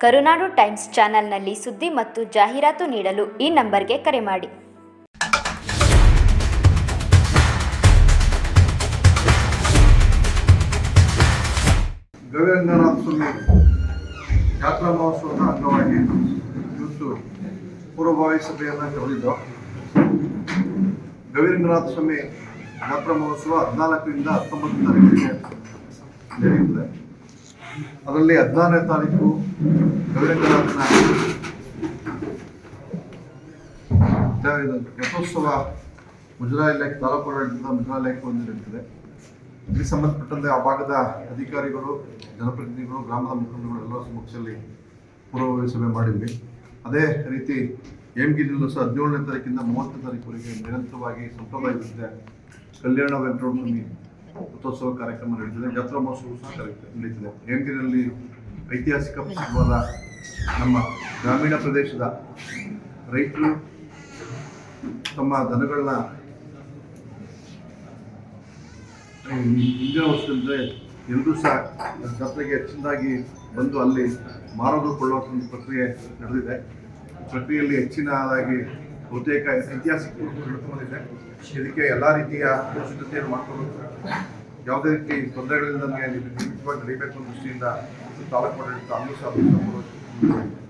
ಕರುನಾಡು times ಚಾನೆಲ್ನಲ್ಲಿ ಸುದ್ದಿ ಮತ್ತು ಜಾಹೀರಾತು ನೀಡಲು ಈ ನಂಬರ್ಗೆ ಕರೆ ಮಾಡಿ. ಗವಿರಂಗನಾಥ ಸ್ವಾಮಿ ಜಾತ್ರಾ ಮಹೋತ್ಸವದ ಅಂಗವಾಗಿ ಇವತ್ತು ಪೂರ್ವಭಾವಿ ಸಭೆಯನ್ನು ಕರೆದಿದ್ದು. ಗವಿರಂಗನಾಥ ಸ್ವಾಮಿ ಜಾತ್ರಾ ಮಹೋತ್ಸವ 14ರಿಂದ 19 ತಾರೀಕಿಗೆ ನಡೆಯುತ್ತದೆ. ಅದರಲ್ಲಿ 16ನೇ ತಾರೀಕು ಗವಿರಂಗನಾಥನ ರಥೋತ್ಸವ ಮುಜರಾಯಿ ಇಲಾಖೆ ತಾಲೂಕು ಆಡಳಿತದ ಮುಜರಾಯಿ ಇಲಾಖೆ ನಡೆಯುತ್ತದೆ. ಇದಕ್ಕೆ ಸಂಬಂಧಪಟ್ಟಂತೆ ಆ ಭಾಗದ ಅಧಿಕಾರಿಗಳು, ಜನಪ್ರತಿನಿಧಿಗಳು, ಗ್ರಾಮದ ಮುಖಂಡರು ಎಲ್ಲರ ಸಮ್ಮುಖದಲ್ಲಿ ಪೂರ್ವಭಾವಿ ಸಭೆ ಮಾಡಿದ್ವಿ. ಅದೇ ರೀತಿ ಹೇಮಗಿರಿಯಲ್ಲೂ ಸಹ 17ನೇ ತಾರೀಕಿಂದ 30ನೇ ತಾರೀಕುವರೆಗೆ ನಿರಂತರವಾಗಿ ಸಂಪ್ರದಾಯದಂತೆ ಕಲ್ಯಾಣ ವೆಂಕಟರಮಣ ಸ್ವಾಮಿ ರಥೋತ್ಸವ ಕಾರ್ಯಕ್ರಮ ನಡೀತದೆ. ಜಾತ್ರಾ ಮಹೋತ್ಸವ ಸಹ ನಡೀತದೆ. ಹೇಮಗಿರಿಯಲ್ಲಿ ಐತಿಹಾಸಿಕ ಪ್ರಸಿದ್ಧವಾದ ನಮ್ಮ ಗ್ರಾಮೀಣ ಪ್ರದೇಶದ ರೈತರು ತಮ್ಮ ದನಗಳನ್ನ ಹಿಂದಿನ ವರ್ಷದಂತೆ ಎಲ್ಲರೂ ಸಹ ಜಾತ್ರೆಗೆ ಹೆಚ್ಚಿನದಾಗಿ ಬಂದು ಅಲ್ಲಿ ಮಾರೋದು ಕೊಳ್ಳುವ ಒಂದು ಪ್ರಕ್ರಿಯೆ ನಡೆದಿದೆ. ಪ್ರಕ್ರಿಯೆಯಲ್ಲಿ ಹೆಚ್ಚಿನದಾಗಿ ಬಹುತೇಕ ಐತಿಹಾಸಿಕ ಬಂದಿದೆ. ಇದಕ್ಕೆ ಎಲ್ಲ ರೀತಿಯ ಸಿದ್ಧತೆಯನ್ನು ಮಾಡಿಕೊಂಡು ಯಾವುದೇ ರೀತಿ ತೊಂದರೆಗಳಿಂದ ನಿರ್ಮಿತವಾಗಿ ನಡೀಬೇಕು ಅನ್ನೋ ದೃಷ್ಟಿಯಿಂದ ತಾಲೂಕು ಆಡಳಿತ ಅಲ್ಲೂ ಸಹ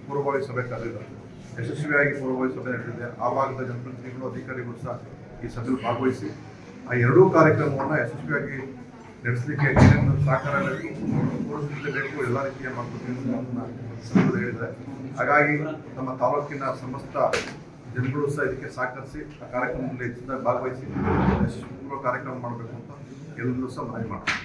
ಪೂರ್ವಭಾವಿ ಸಭೆ ಕರೆದಿದೆ. ಯಶಸ್ವಿಯಾಗಿ ಪೂರ್ವಭಾವಿ ಸಭೆ ನಡೆದಿದೆ. ಆ ಭಾಗದ ಜನಪ್ರತಿನಿಧಿಗಳು, ಅಧಿಕಾರಿಗಳು ಸಹ ಈ ಸಭೆಯಲ್ಲಿ ಭಾಗವಹಿಸಿ ಆ ಎರಡೂ ಕಾರ್ಯಕ್ರಮವನ್ನು ಯಶಸ್ವಿಯಾಗಿ ನಡೆಸಲಿಕ್ಕೆ ಏನೇನು ಸಹಕಾರ ಬೇಕು ಎಲ್ಲ ರೀತಿಯ ಮಾತುಕತೆ ಹೇಳಿದ್ದಾರೆ. ಹಾಗಾಗಿ ನಮ್ಮ ತಾಲೂಕಿನ ಸಮಸ್ತ ಜನಗಳು ಸಹ ಇದಕ್ಕೆ ಸಹಕರಿಸಿ ಆ ಕಾರ್ಯಕ್ರಮದಲ್ಲಿ ಹೆಚ್ಚಿನದಾಗಿ ಭಾಗವಹಿಸಿ ಯಶಸ್ವಿ ಕಾರ್ಯಕ್ರಮ ಮಾಡಬೇಕು ಅಂತ ಎಲ್ಲರೂ ಸಹ ಮನವಿ ಮಾಡ್ತಾರೆ.